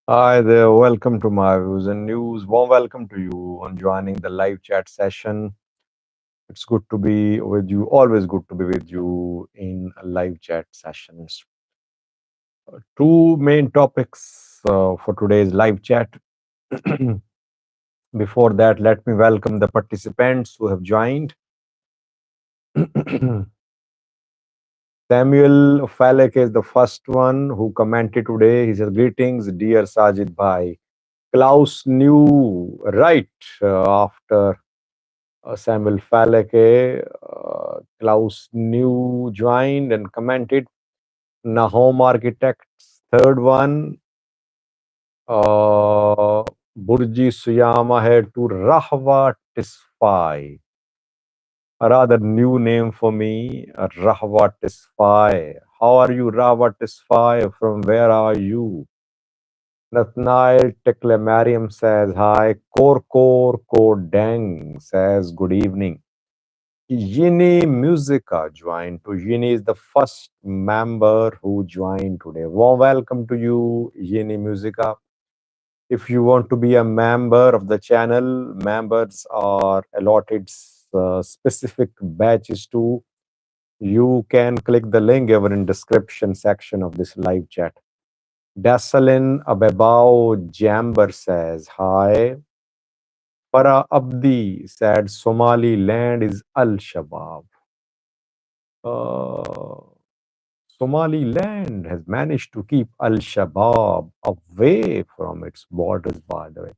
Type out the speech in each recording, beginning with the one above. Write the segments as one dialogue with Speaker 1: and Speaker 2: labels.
Speaker 1: Hi there, welcome to my views and news. Warm welcome to you on joining the live chat session. It's good to be with you, always good to be with you in live chat sessions. Two main topics for today's live chat. Before that, let me welcome the participants who have joined. Samuel Falek is the first one who commented today. He says, greetings, dear Sajid Bhai. Klaus knew right after Samuel Faleke, Klaus New joined and commented. Nahom Architects, third one. Burji Suyama had to Rahwa Tisfai. A rather new name for me, Rahwa Tisfai. How are you, Rahwa Tisfai? From where are you? Nathnail Teklemariam says hi. Kor Deng says good evening. Yini Musica joined. To Yini is the first member who joined today. Warm welcome to you, Yini Musica. If you want to be a member of the channel, members are allotted specific batches too. You can click the link ever in description section of this live chat. Dasalin Abebao Jamber says hi. Farah Abdi said Somaliland is Al Shabaab. Somaliland has managed to keep Al Shabaab away from its borders, by the way.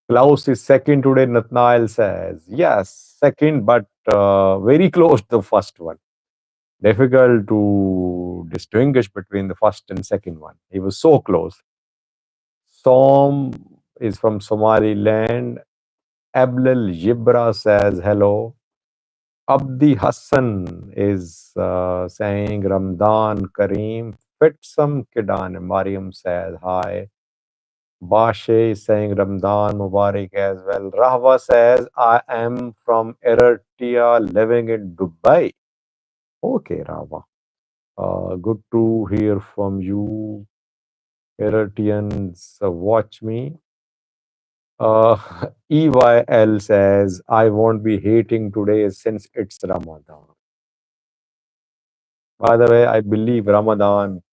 Speaker 1: Klaus is second today, Nathnael says. Yes, second, but very close to the first one. Difficult to distinguish between the first and second one. He was so close. Som is from Somaliland. Ablal Yibra says hello. Abdi Hassan is saying Ramadan Kareem. Fitsum Kidan Mariam says hi. Bashe is saying Ramadan Mubarak as well. Rahwa says I am from Eritrea living in Dubai. Okay, Rahwa. Good to hear from you. Eritreans, watch me. Uh, EYL says I won't be hating today since it's Ramadan. By the way, I believe Ramadan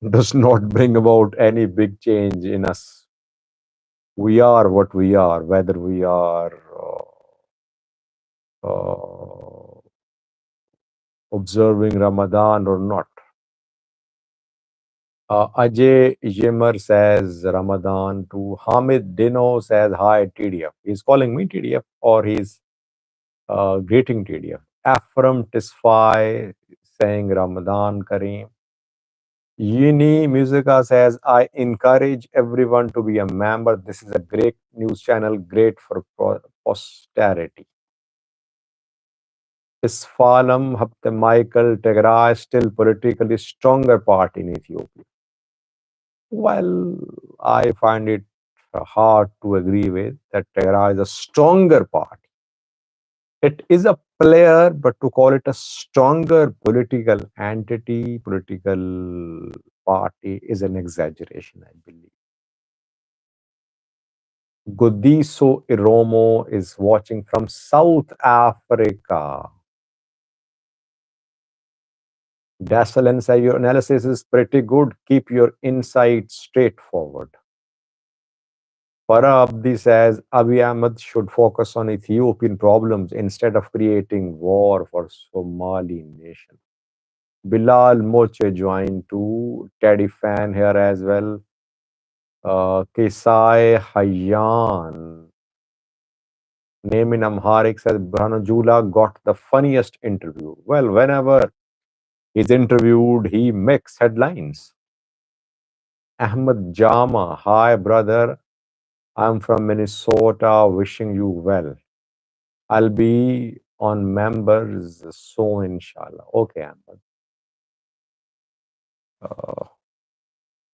Speaker 1: does not bring about any big change in us. We are what we are, whether we are observing Ramadan or not. Ajay Yimmer says Ramadan to Hamid Dino says hi TDF. He's calling me TDF or he's greeting TDF. Afram Tisfai saying Ramadan Kareem. Yini Musica says, I encourage everyone to be a member. This is a great news channel, great for posterity. Isfalam Hapte Michael Tigray still politically stronger party in Ethiopia. Well, I find it hard to agree with that Tigray is a stronger party. It is a player, but to call it a stronger political entity, political party is an exaggeration, I believe. Godiso Iromo is watching from South Africa. Dassel say your analysis is pretty good. Keep your insights straightforward. Farah Abdi says Abiy Ahmed should focus on Ethiopian problems instead of creating war for Somali nation. Bilal Moche joined too. Teddy Fan here as well. Kesai Hayyan. Name in Amharic says Branajula got the funniest interview. Well, whenever he's interviewed, he makes headlines. Ahmed Jama, hi brother. I'm from Minnesota, wishing you well. I'll be on members soon, inshallah. Okay, Ahmed. Uh,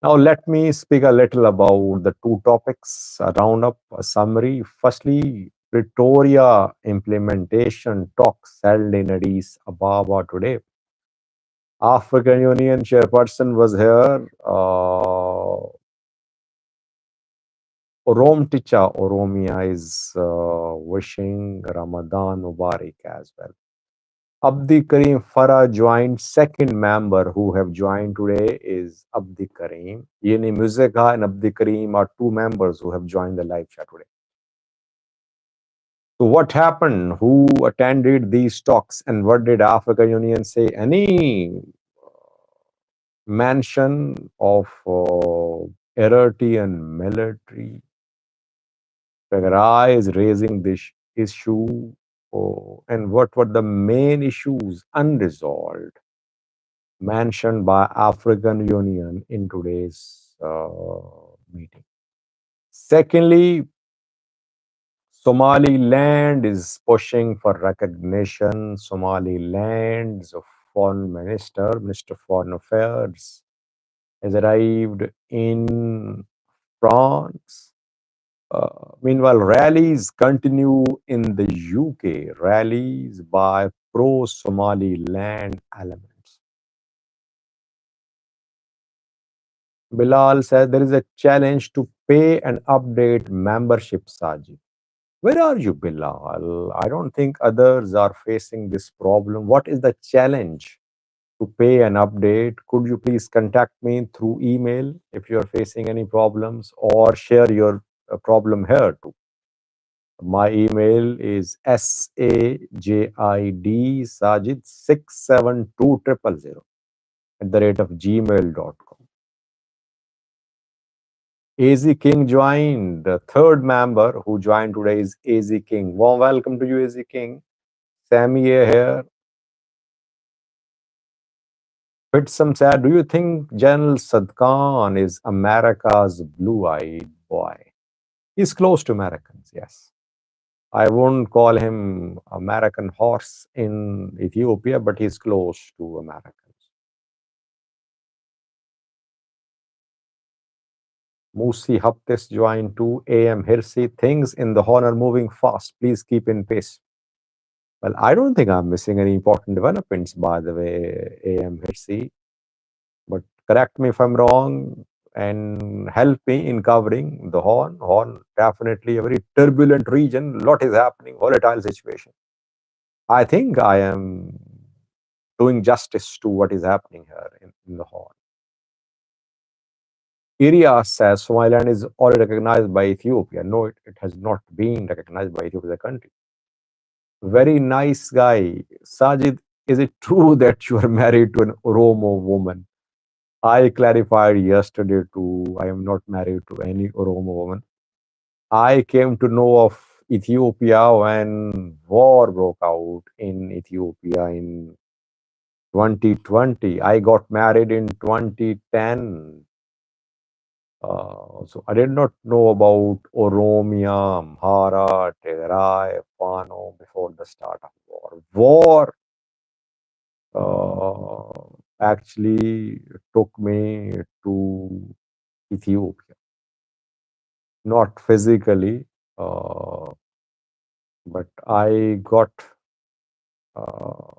Speaker 1: Now, let me speak a little about the two topics, a roundup, a summary. Firstly, Pretoria implementation talks held in Addis Ababa today. African Union chairperson was here. Oromticha Oromia is wishing Ramadan Mubarak as well. Abdi Karim Farah joined. Second member who have joined today is Abdi Karim. Yeni Muzeka and Abdi Karim are two members who have joined the live chat today. So what happened? Who attended these talks and what did African Union say? Any mention of Eritrean military? Tigray is raising this issue. And what were the main issues unresolved mentioned by African Union in today's meeting? Secondly, Somaliland is pushing for recognition. Somaliland's foreign minister, Minister of Foreign Affairs, has arrived in France. Meanwhile, rallies continue in the UK, rallies by pro Somaliland elements. Bilal says there is a challenge to pay and update membership, Sajid. Where are you, Bilal? I don't think others are facing this problem. What is the challenge to pay an update? Could you please contact me through email if you're facing any problems or share your problem here too? My email is sajid sajid672000 @gmail.com. AZ King joined. The third member who joined today is AZ King. Warm welcome to you, AZ King. Sammy A here. Fitsum said, do you think General Sadkan is America's blue-eyed boy? He's close to Americans, yes. I won't call him American horse in Ethiopia, but he's close to Americans. Musi Haptis joined too. AM Hirsi, things in the horn are moving fast. Please keep in pace. Well, I don't think I'm missing any important developments, by the way, AM Hirsi. But correct me if I'm wrong and help me in covering the Horn. Horn, definitely a very turbulent region. Lot is happening, volatile situation. I think I am doing justice to what is happening here in the Horn. Iria says Somaliland is already recognized by Ethiopia. No, it has not been recognized by Ethiopia as a country. Very nice guy. Sajid, is it true that you are married to an Oromo woman? I clarified yesterday too. I am not married to any Oromo woman. I came to know of Ethiopia when war broke out in Ethiopia in 2020. I got married in 2010. So I did not know about Oromia, Amhara, Tigray, Fano before the start of war. War actually took me to Ethiopia, not physically, but uh,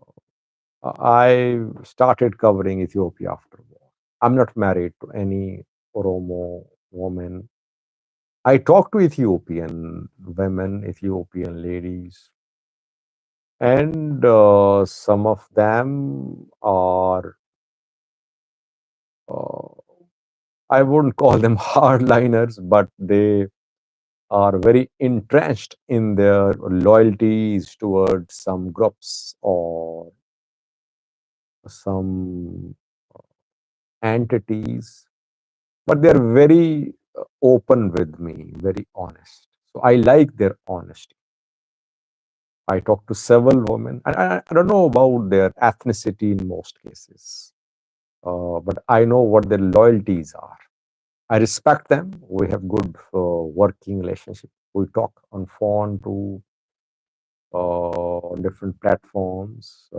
Speaker 1: I started covering Ethiopia after war. I'm not married to any Oromo woman. I talk to Ethiopian women, Ethiopian ladies, and some of them are, uh, I wouldn't call them hardliners, but they are very entrenched in their loyalties towards some groups or some entities, but they're very open with me, very honest. So I like their honesty. I talk to several women, and I don't know about their ethnicity in most cases, but I know what their loyalties are. I respect them. We have good working relationship. We talk on phone to different platforms.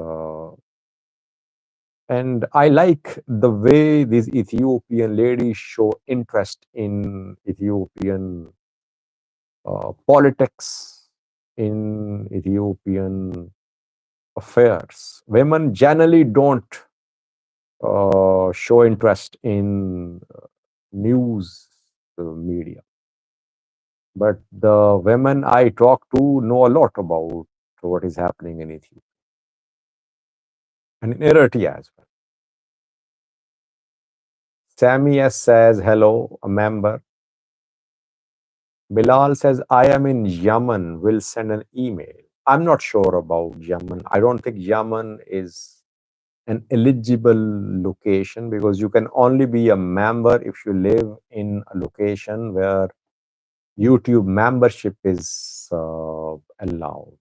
Speaker 1: And I like the way these Ethiopian ladies show interest in Ethiopian politics, in Ethiopian affairs. Women generally don't show interest in news media, but the women I talk to know a lot about what is happening in Ethiopia and in Eritrea as well. Sammy S says, hello, a member. Bilal says, I am in Yemen, will send an email. I'm not sure about Yemen. I don't think Yemen is an eligible location because you can only be a member if you live in a location where YouTube membership is allowed.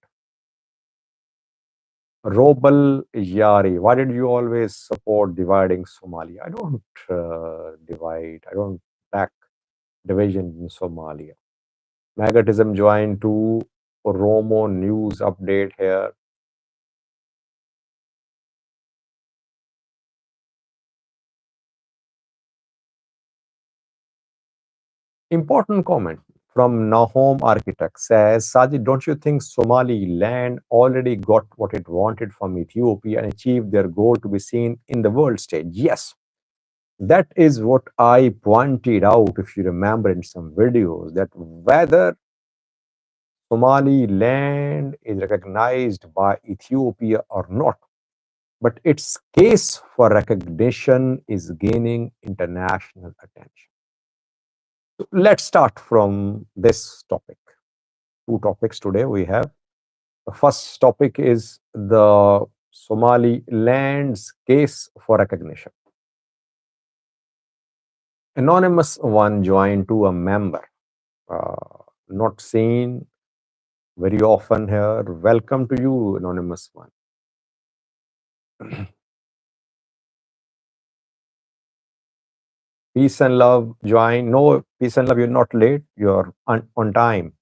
Speaker 1: Robal Yari, why did you always support dividing Somalia? I don't divide, I don't back division in Somalia. Magnetism joined to Romo news update here. Important comment from Nahom Architect says, Sajid, don't you think Somaliland already got what it wanted from Ethiopia and achieved their goal to be seen in the world stage? Yes, that is what I pointed out, if you remember in some videos, that whether Somaliland is recognized by Ethiopia or not, but its case for recognition is gaining international attention. So let's start from this topic. Two topics today we have. The first topic is the Somaliland's case for recognition. Anonymous one joined to a member, not seen very often here. Welcome to you, Anonymous one. Peace and love join. No, peace and love, you're not late, you're on time.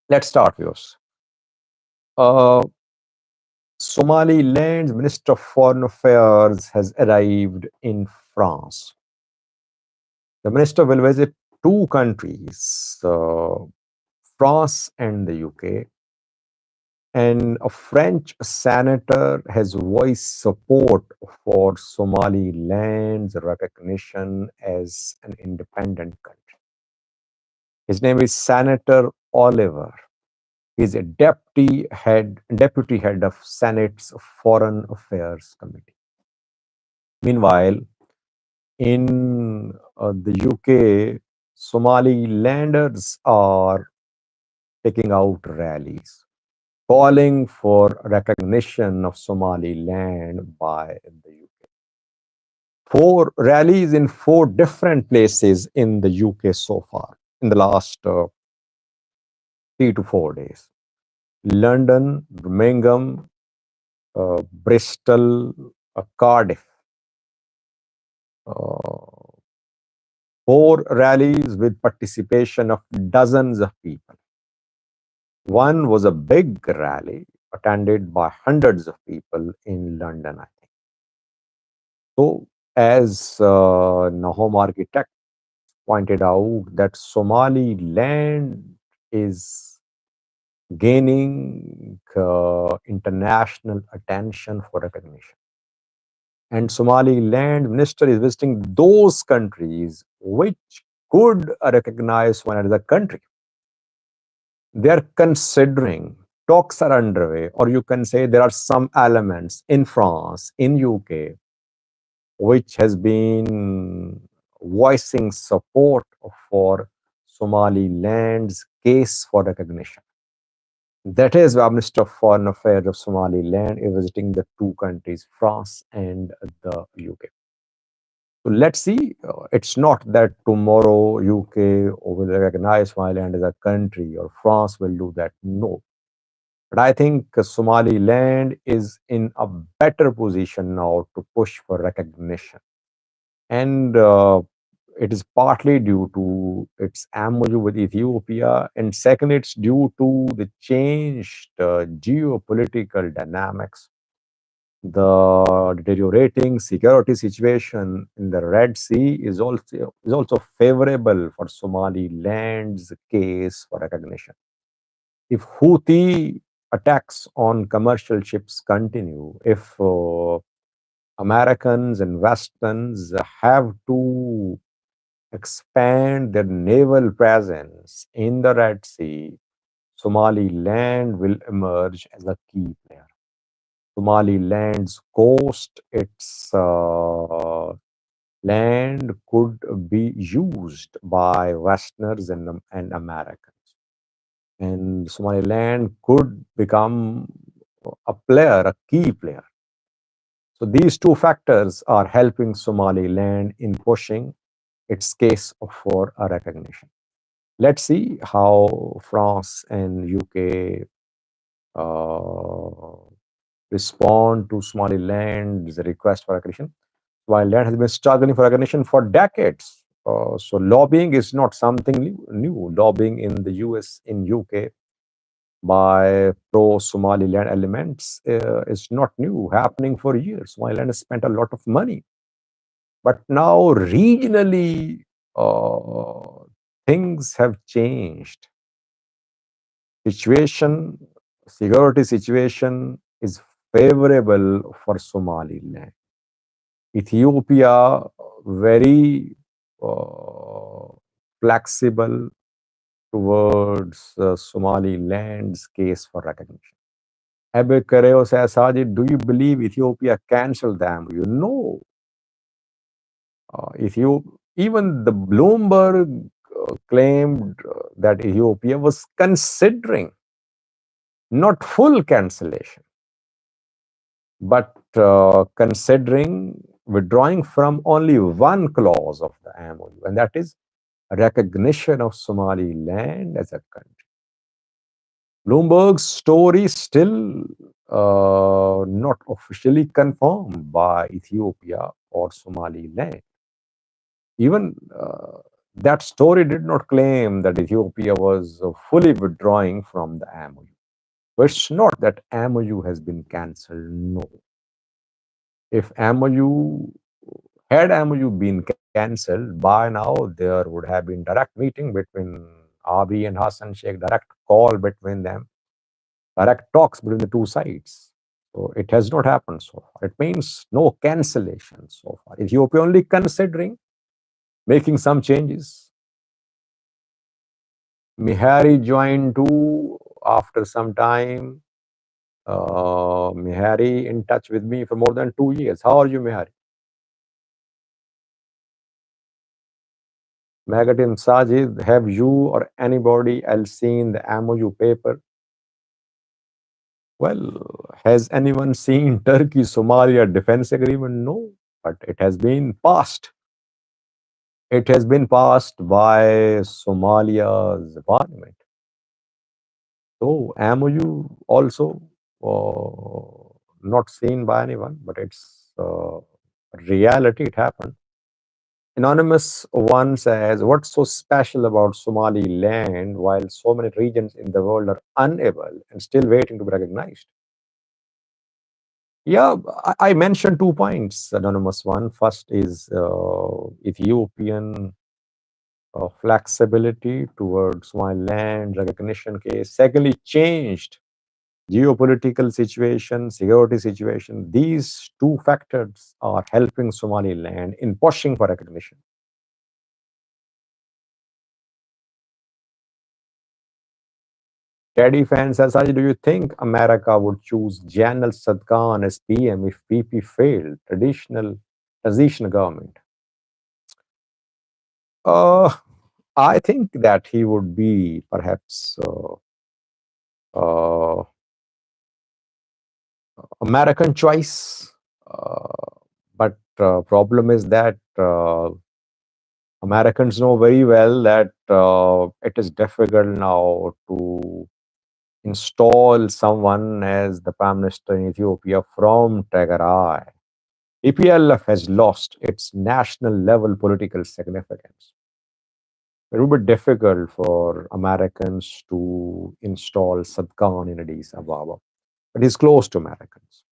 Speaker 1: Let's start, viewers. Somaliland's Minister of Foreign Affairs has arrived in France. The minister will visit two countries, France and the UK. And a French senator has voiced support for Somaliland's recognition as an independent country. His name is Senator Oliver. He's a deputy head of Senate's Foreign Affairs Committee. Meanwhile, in the UK, Somalilanders are taking out rallies, calling for recognition of Somaliland by the UK. 4 rallies in 4 different places in the UK so far in the last 3 to 4 days. London, Birmingham, Bristol, Cardiff. 4 rallies with participation of dozens of people. One was a big rally attended by hundreds of people in London, I think. So, as Nahom Architect pointed out, that Somaliland is gaining international attention for recognition. And Somaliland minister is visiting those countries which could recognize one another country. They are considering, talks are underway, or you can say there are some elements in France, in UK, which has been voicing support for Somaliland's case for recognition. That is why Minister of Foreign Affairs of Somaliland is visiting the two countries, France and the UK. So let's see. It's not that tomorrow UK will recognize Somaliland as a country or France will do that. No. But I think Somaliland is in a better position now to push for recognition. And it is partly due to its MOU with Ethiopia, and second, it's due to the changed geopolitical dynamics, the deteriorating security situation in the Red Sea is also favorable for Somaliland's case for recognition. If Houthi attacks on commercial ships continue, if Americans and Westerns have to expand their naval presence in the Red Sea, Somaliland will emerge as a key player. Somaliland's coast, its land could be used by Westerners and Americans. And Somaliland could become a player, a key player. So these two factors are helping Somaliland in pushing its case for a recognition. Let's see how France and UK uh, respond to Somaliland's request for recognition. Somaliland has been struggling for recognition for decades. So lobbying is not something new. Lobbying in the US, in UK, by pro-Somaliland elements is not new, happening for years. Somaliland has spent a lot of money. But now regionally, uh, things have changed. Situation, security situation is favorable for Somaliland. Ethiopia, very uh, flexible towards Somaliland's case for recognition. Abe Kareo says, Sajid, do you believe Ethiopia cancelled the MOU? No. Even the Bloomberg claimed that Ethiopia was considering not full cancellation, but considering withdrawing from only one clause of the MOU, and that is recognition of Somaliland as a country. Bloomberg's story still not officially confirmed by Ethiopia or Somaliland. Even that story did not claim that Ethiopia was fully withdrawing from the MOU. So it's not that MOU has been cancelled, no. If MOU been cancelled, by now there would have been direct meeting between Abiy and Hassan Sheikh, direct call between them, direct talks between the two sides. So it has not happened so far. It means no cancellation so far. Ethiopia only considering making some changes. Mihari joined too after some time. Mihari in touch with me for more than 2 years. How are you, Mihari? Magatim Sajid, have you or anybody else seen the MOU paper? Well, has anyone seen Turkey-Somalia defense agreement? No, but it has been passed. It has been passed by Somalia's parliament. So MOU also not seen by anyone, but it's reality. It happened. Anonymous one says, what's so special about Somaliland while so many regions in the world are unable and still waiting to be recognized? Yeah, I mentioned 2 points, anonymous one. First is Ethiopian flexibility towards Somaliland recognition case. Secondly, changed geopolitical situation, security situation. These two factors are helping Somaliland in pushing for recognition. Teddy fan says, Ajay, do you think America would choose General Sadkan as PM if PP failed? Transitional government. Uh, I think that he would be perhaps uh, American choice. But problem is that Americans know very well that it is difficult now to install someone as the Prime Minister in Ethiopia from Tigray. EPLF has lost its national level political significance. It would be difficult for Americans to install Sadkan in Addis Ababa, but he's close to Americans.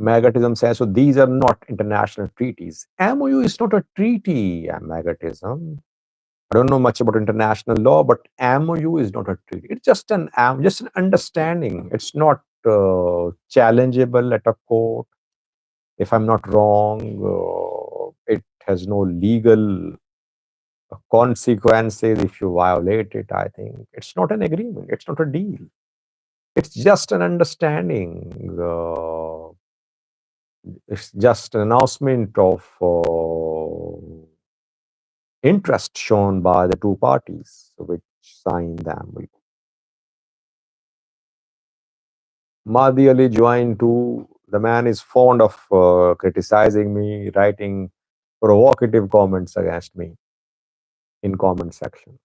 Speaker 1: Magnetism says, so these are not international treaties. MOU is not a treaty, magnetism. I don't know much about international law, but MOU is not a treaty. It's just an understanding. It's not challengeable at a court. If I'm not wrong, it has no legal consequences if you violate it. I think it's not an agreement. It's not a deal. It's just an understanding. It's just an announcement of interest shown by the two parties which signed the MOU. Mahdi Ali joined too. The man is fond of criticizing me, writing provocative comments against me in comment section.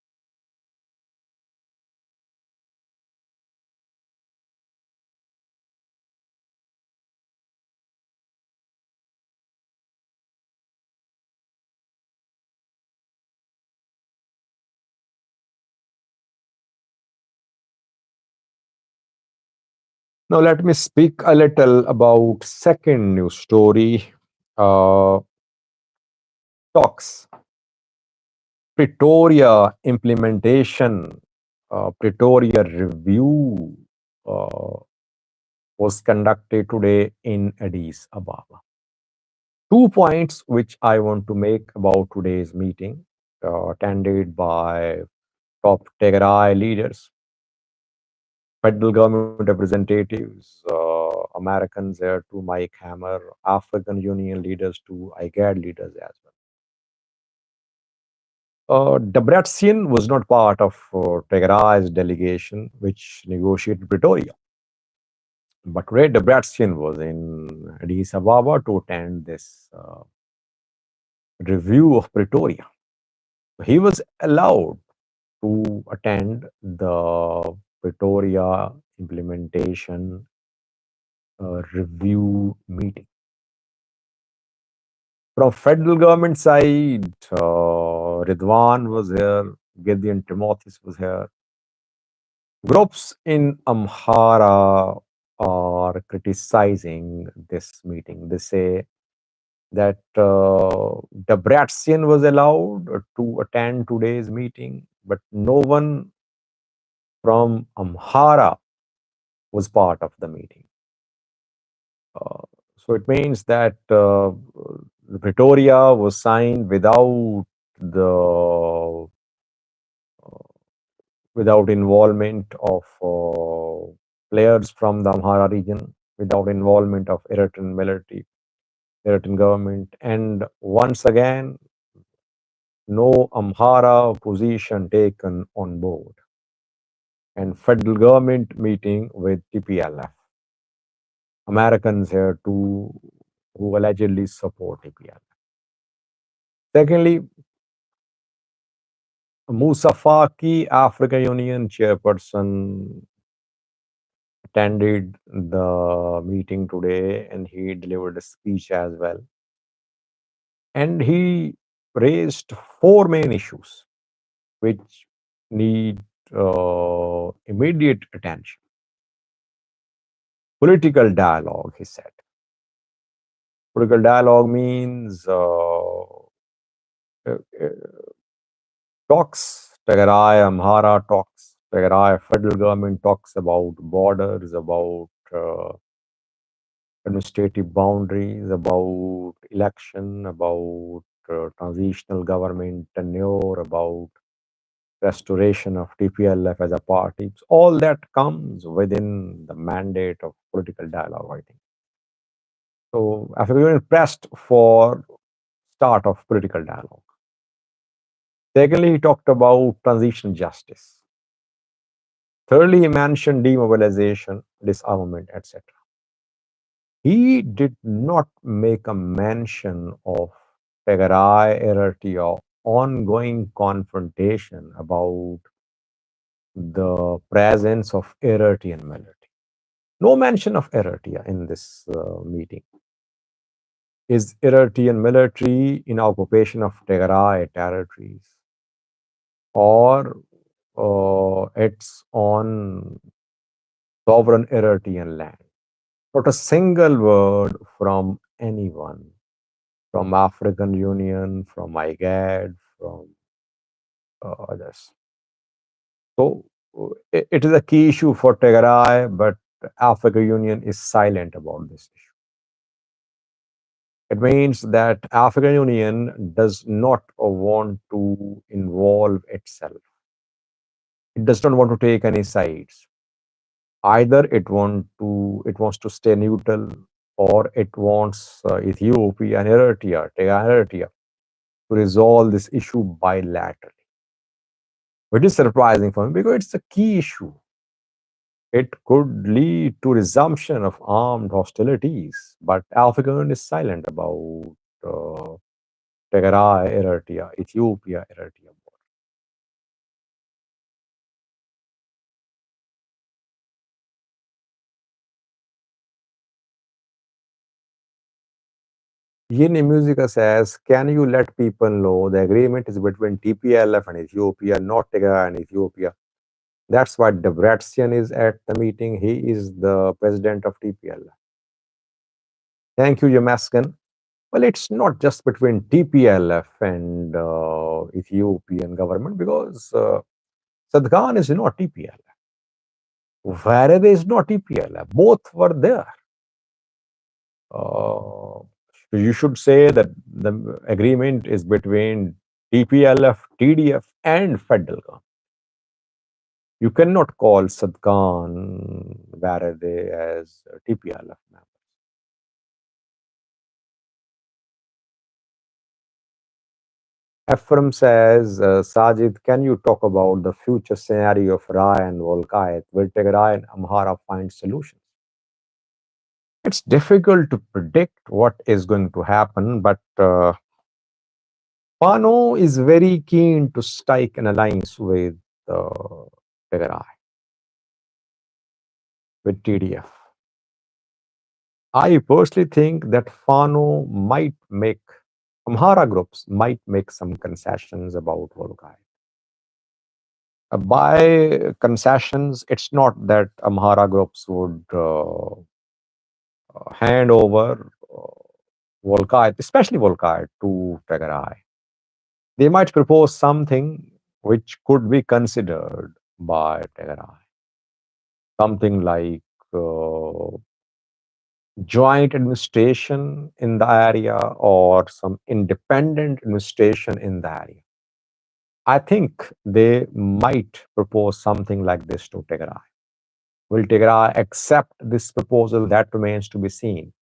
Speaker 1: Now let me speak a little about second news story. Uh, Talks Pretoria implementation, Pretoria review uh, was conducted today in Addis Ababa. 2 points which I want to make about today's meeting, attended by top Tigray leaders, federal government representatives, Americans there to Mike Hammer, African Union leaders to IGAD leaders as well. Debretsion was not part of Tigray's delegation, which negotiated Pretoria. But Ray Debretsion was in Addis Ababa to attend this review of Pretoria. He was allowed to attend the Pretoria implementation review meeting. From federal government side, Ridwan was here, Gideon Timotheus was here. Groups in Amhara are criticizing this meeting. They say that Debretsion was allowed to attend today's meeting, but no one from Amhara was part of the meeting. So it means that the Pretoria was signed the without involvement of players from the Amhara region, without involvement of Eritrean military, Eritrean government, and once again, no Amhara position taken on board, and federal government meeting with TPLF. Americans here too, who allegedly support TPLF. Secondly, Musa Faki, African Union chairperson, attended the meeting today and he delivered a speech as well. And he raised four main issues which need immediate attention. Political dialogue, he said. Political dialogue means uh, talks, Tigray Amhara talks, Tigray federal government talks about borders, about administrative boundaries, about election, about transitional government tenure, about restoration of TPLF as a party. All that comes within the mandate of political dialogue, I think. So African Union pressed for start of political dialogue. Secondly, he talked about transition justice. Thirdly, he mentioned demobilization, disarmament, etc. He did not make a mention of Tigray Eritrea ongoing confrontation about the presence of Eritrean military. No mention of Eritrea in this meeting. Is Eritrean military in occupation of Tigray territories or it's on sovereign Eritrean land? Not a single word from anyone, from African Union, from IGAD, from others. So it is a key issue for Tigray, but African Union is silent about this issue. It means that African Union does not want to involve itself. It does not want to take any sides. Either it wants to stay neutral, or it wants Ethiopia and Eritrea, Tigray and Eritrea, to resolve this issue bilaterally. Which is surprising for me because it's a key issue. It could lead to resumption of armed hostilities, but African is silent about uh, Tigray, Eritrea, Ethiopia, Eritrea. Yin Musica says, can you let people know the agreement is between TPLF and Ethiopia, not Tigray and Ethiopia? That's why Debretsion is at the meeting. He is the president of TPLF. Thank you, Yamaskan. Well, it's not just between TPLF and Ethiopian government because Sadghan is not TPLF. Varede is not TPLF. Both were there. Uh, you should say that the agreement is between TPLF, TDF, and federal government. You cannot call Sadghan Varede as a TPLF member. Ephraim says, Sajid, can you talk about the future scenario of Rai and Volkayat? Will Tigray and Amhara find solutions? It's difficult to predict what is going to happen, but Fano is very keen to strike an alliance with Tigray, with TDF. I personally think that Amhara groups might make some concessions about Volkayat. By concessions, it's not that Amhara groups would hand over Volkayat, especially Volkayat, to Tigray. They might propose something which could be considered by Tigray. Something like joint administration in the area or some independent administration in the area. I think they might propose something like this to Tigray. Will Tigray accept this proposal? That remains to be seen.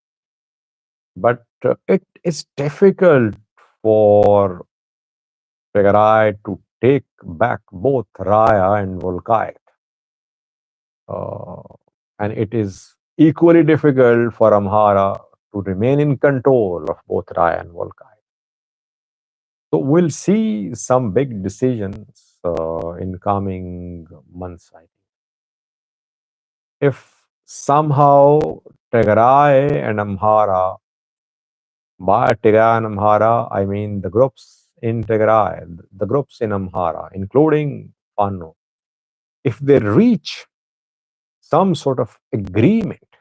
Speaker 1: But it is difficult for Tigray to take back both Raya and Volkayat. And it is equally difficult for Amhara to remain in control of both Raya and Volkayat. So we'll see some big decisions in coming months, I think. If somehow Tigray and Amhara, by Tigray and Amhara, I mean the groups in Tigray, the groups in Amhara, including Fano, if they reach some sort of agreement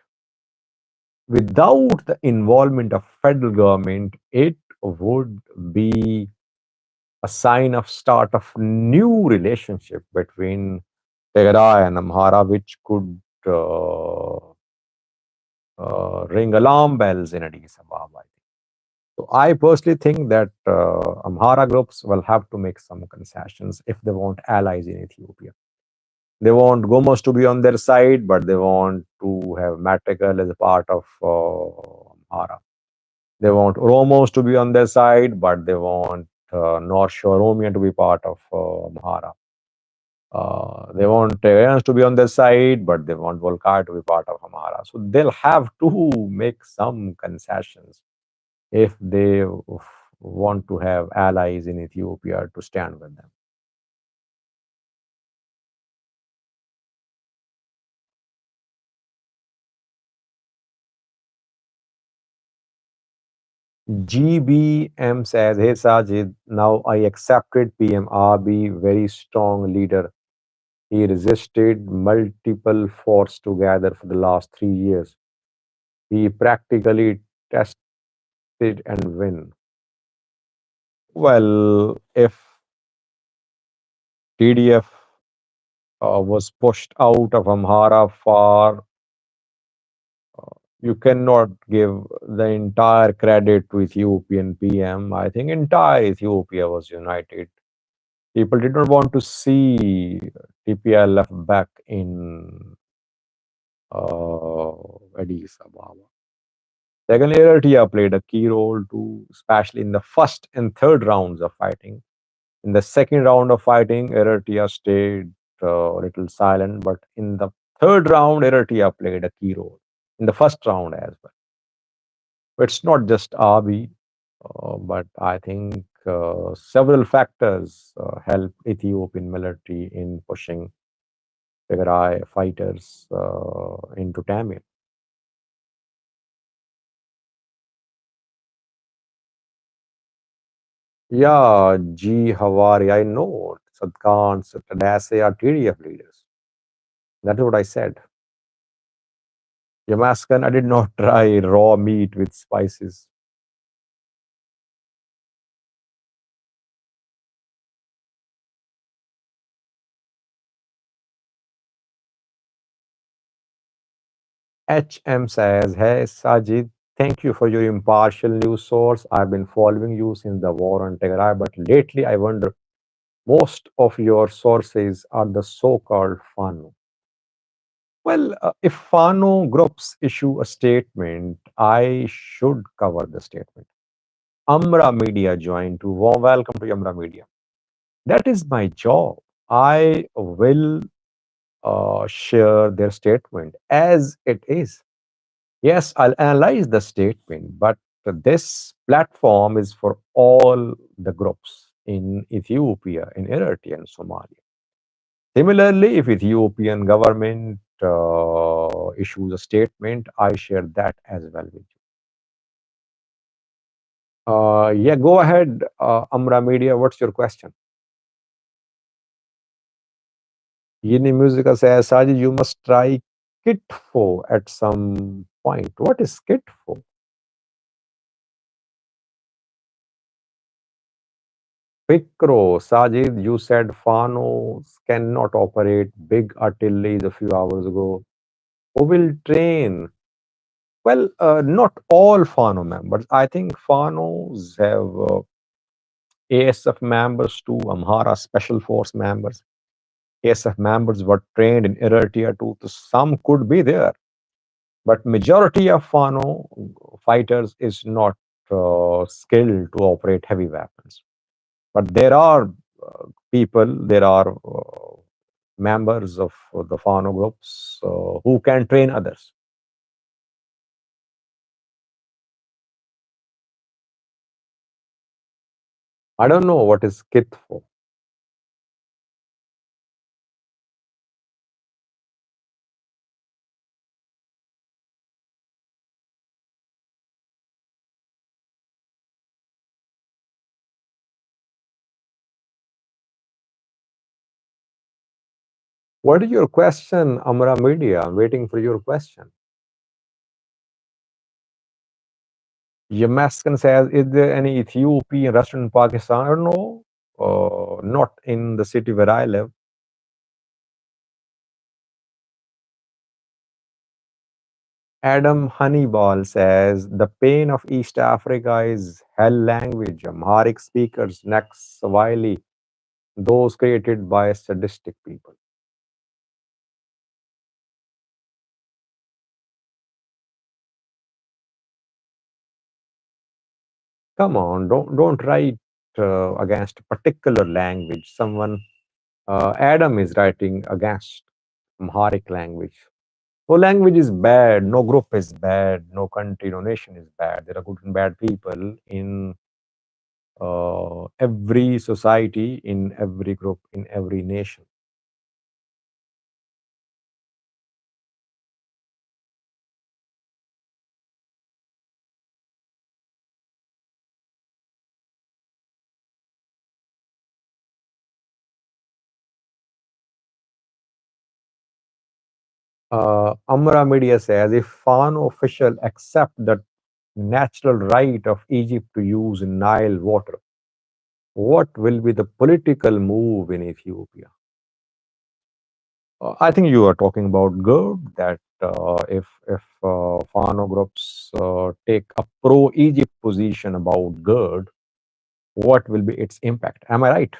Speaker 1: without the involvement of federal government, it would be a sign of start of new relationship between Tigray and Amhara, which could ring alarm bells in Addis Ababa. So I personally think that Amhara groups will have to make some concessions if they want allies in Ethiopia. They want Gomos to be on their side, but they want to have Matagal as a part of Amhara. They want Oromos to be on their side, but they want North Shore Oromian to be part of Amhara. They want Tigrayans to be on their side, but they want Volkar to be part of Amhara. So they'll have to make some concessions if they want to have allies in Ethiopia to stand with them. GBM says, Hey Sajid, now I accepted PM Abiy, very strong leader. He resisted multiple forts together for the last 3 years. He practically tested and win. Well, if TDF was pushed out of Amhara far, you cannot give the entire credit to Ethiopian PM. I think entire Ethiopia was united. People did not want to see TPLF back in Addis Ababa. Second, Eritrea played a key role too, especially in the first and third rounds of fighting. In the second round of fighting, Eritrea stayed a little silent, but in the third round, Eritrea played a key role. In the first round as well. It's not just Abiy, but I think several factors help Ethiopian military in pushing Tigray fighters into Tamil. Yeah, G. Havari, I know. Sadkan, Tadase are TDF leaders. That is what I said. Yamaskan, I did not try raw meat with spices. HM says, Hey Sajid, thank you for your impartial news source. I've been following you since the war on Tigray, but lately I wonder most of your sources are the so called Fano. Well, if Fano groups issue a statement, I should cover the statement. Amra Media joined to warm welcome to Amra Media. That is my job. I will share their statement as it is. Yes, I'll analyze the statement, but this platform is for all the groups in Ethiopia, in Eritrea, and Somalia. Similarly, if Ethiopian government issues a statement, I share that as well with you. Yeah, go ahead, Amra Media. What's your question? Yini Musica says, Sajid, you must try Kitfo at some point. What is Kitfo? Fikro, Sajid, you said Fanos cannot operate big artilleries a few hours ago. Who will train? Well, not all Fano members. I think Fanos have ASF members too, Amhara Special Force members. ASF members were trained in Eritrea too. So some could be there, but majority of Fano fighters is not skilled to operate heavy weapons. But there are people, there are members of the Fano groups who can train others. I don't know what is Kitfo. What is your question, Amra Media? I'm waiting for your question. Yamaskan says, is there any Ethiopian restaurant in Pakistan? I don't know. Not in the city where I live. Adam Honeyball says, the pain of East Africa is hell language. Amharic speakers next Swahili, those created by sadistic people. Come on, don't write against a particular language. Someone, Adam is writing against Amharic language. No language is bad, no group is bad, no country, no nation is bad. There are good and bad people in every society, in every group, in every nation. Amra Media says if Fano official accept the natural right of Egypt to use Nile water, what will be the political move in Ethiopia? I think you are talking about GERD, that if Fano groups take a pro-Egypt position about GERD, what will be its impact? Am I right?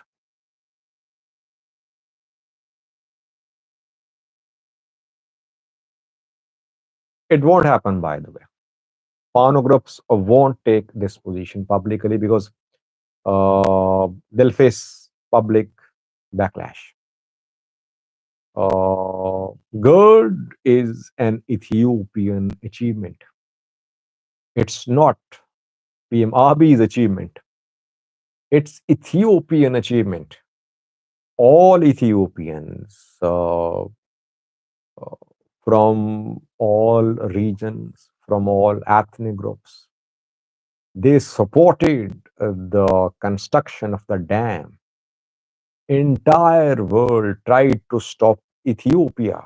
Speaker 1: It won't happen, by the way. Fano groups won't take this position publicly because they'll face public backlash. GERD is an Ethiopian achievement. It's not PM Abiy's achievement. It's Ethiopian achievement. All Ethiopians from all regions, from all ethnic groups, they supported the construction of the dam. Entire world tried to stop Ethiopia.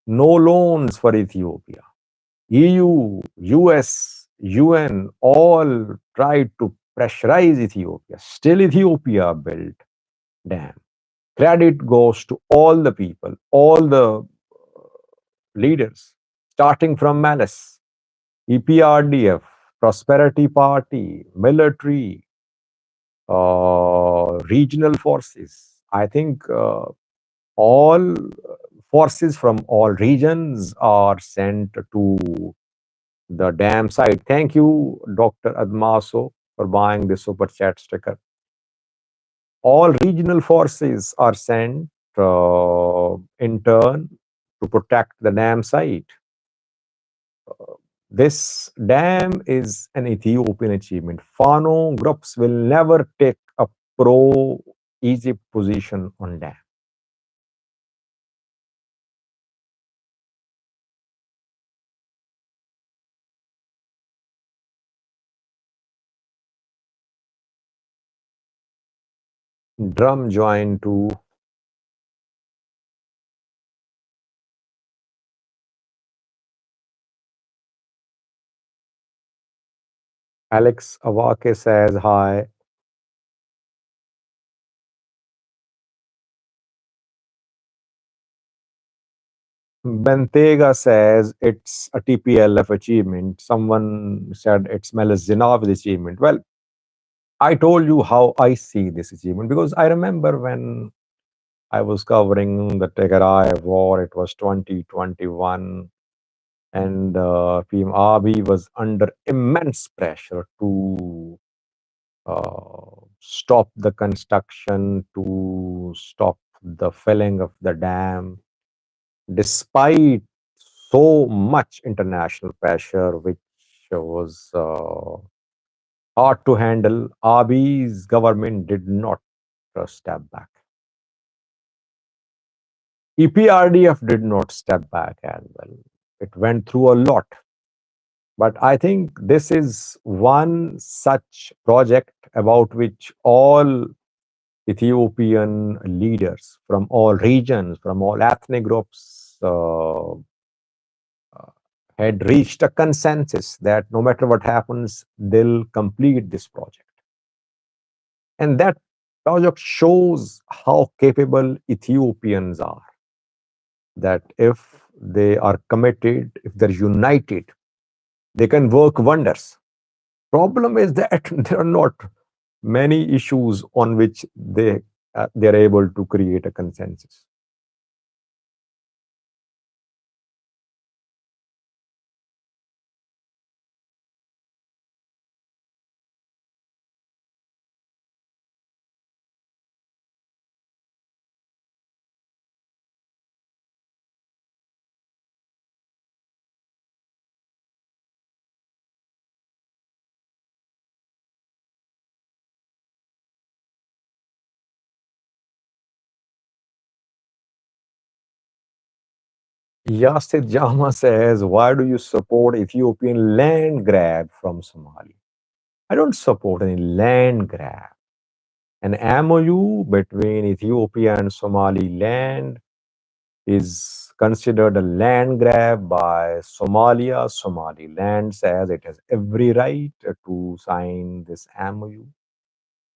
Speaker 1: No loans for Ethiopia. EU, US, UN all tried to pressurize Ethiopia. Still Ethiopia built dam. Credit goes to all the people, all the leaders, starting from Malice, EPRDF, Prosperity Party, military, regional forces. I think all forces from all regions are sent to the dam site. Thank you, Dr. Admaso, for buying the super chat sticker. All regional forces are sent in turn to protect the dam site. This dam is an Ethiopian achievement. Fano groups will never take a pro-Egypt position on dam. Drum join to Alex Avake says hi. Bentega says it's a TPLF achievement. Someone said it's Meles Zenav's achievement. Well, I told you how I see this achievement because I remember when I was covering the Tigray war, it was 2021, and PM Abiy was under immense pressure to stop the construction, to stop the filling of the dam, despite so much international pressure, which was hard to handle. Abiy's government did not step back. EPRDF did not step back as well. It went through a lot. But I think this is one such project about which all Ethiopian leaders from all regions, from all ethnic groups, had reached a consensus that no matter what happens, they'll complete this project. And that project shows how capable Ethiopians are. That if they are committed, if they're united, they can work wonders. Problem is that there are not many issues on which they're able to create a consensus. Yasid Jama says, why do you support Ethiopian land grab from Somalia? I don't support any land grab. An MOU between Ethiopia and Somaliland is considered a land grab by Somalia. Somaliland says it has every right to sign this MOU.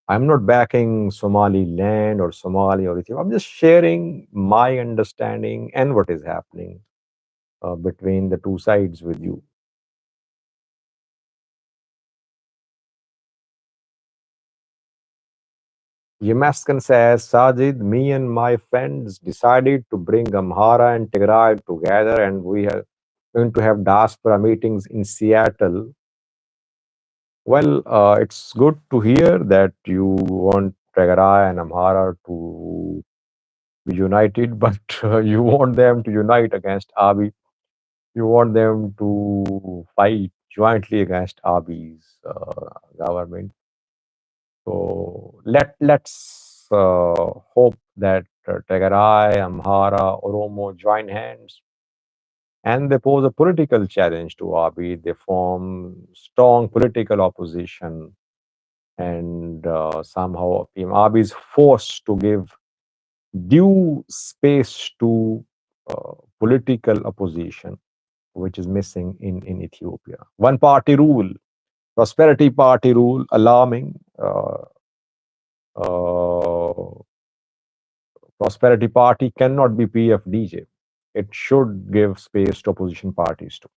Speaker 1: I'm not backing Somaliland or Somalia or Ethiopia. I'm just sharing my understanding and what is happening between the two sides with you. Yemaskan says, Sajid, me and my friends decided to bring Amhara and Tigray together, and we are going to have diaspora meetings in Seattle. Well, it's good to hear that you want Tigray and Amhara to be united, but you want them to unite against Abiy. You want them to fight jointly against Abiy's government. So let's hope that Tigray, Amhara, Oromo join hands and they pose a political challenge to Abiy. They form strong political opposition, and somehow Abiy is forced to give due space to political opposition, which is missing in Ethiopia. One party rule, prosperity party rule, alarming. Uh, Prosperity Party cannot be PFDJ. It should give space to opposition parties too.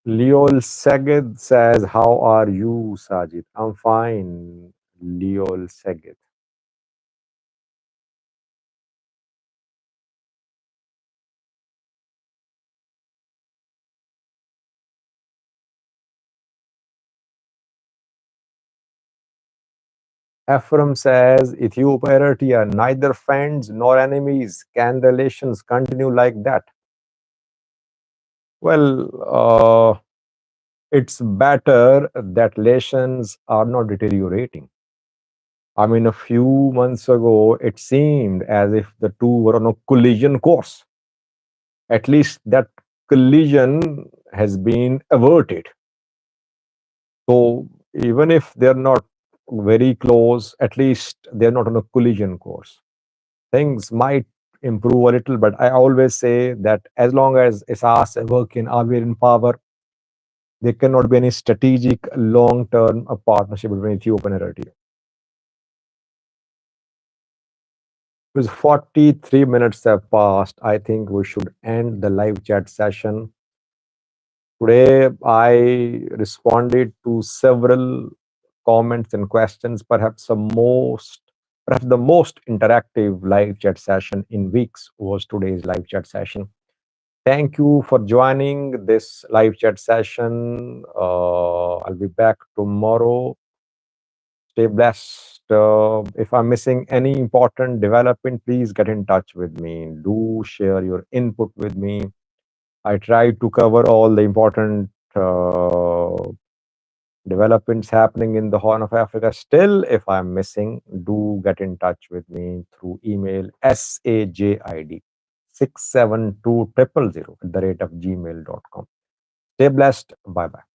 Speaker 1: Leol Seged says, how are you, Sajid? I'm fine, Leol Seged. Ephraim says, Ethiopia, Eritrea, neither friends nor enemies. Can relations continue like that? Well, it's better that relations are not deteriorating. I mean, a few months ago, it seemed as if the two were on a collision course. At least that collision has been averted. So even if they're not very close, at least they're not on a collision course. Things might improve a little, but I always say that as long as Isas work in Awir in power, there cannot be any strategic long-term partnership between Ethiopia and Eritrea. Because 43 minutes have passed, I think we should end the live chat session. Today, I responded to several comments and questions, perhaps the most interactive live chat session in weeks was today's live chat session. Thank you for joining this live chat session. I'll be back tomorrow. Stay blessed. If I'm missing any important development, please get in touch with me. Do share your input with me. I try to cover all the important developments happening in the Horn of Africa. Still, if I'm missing, do get in touch with me through email sajid 672 000 @gmail.com. Stay blessed. Bye bye.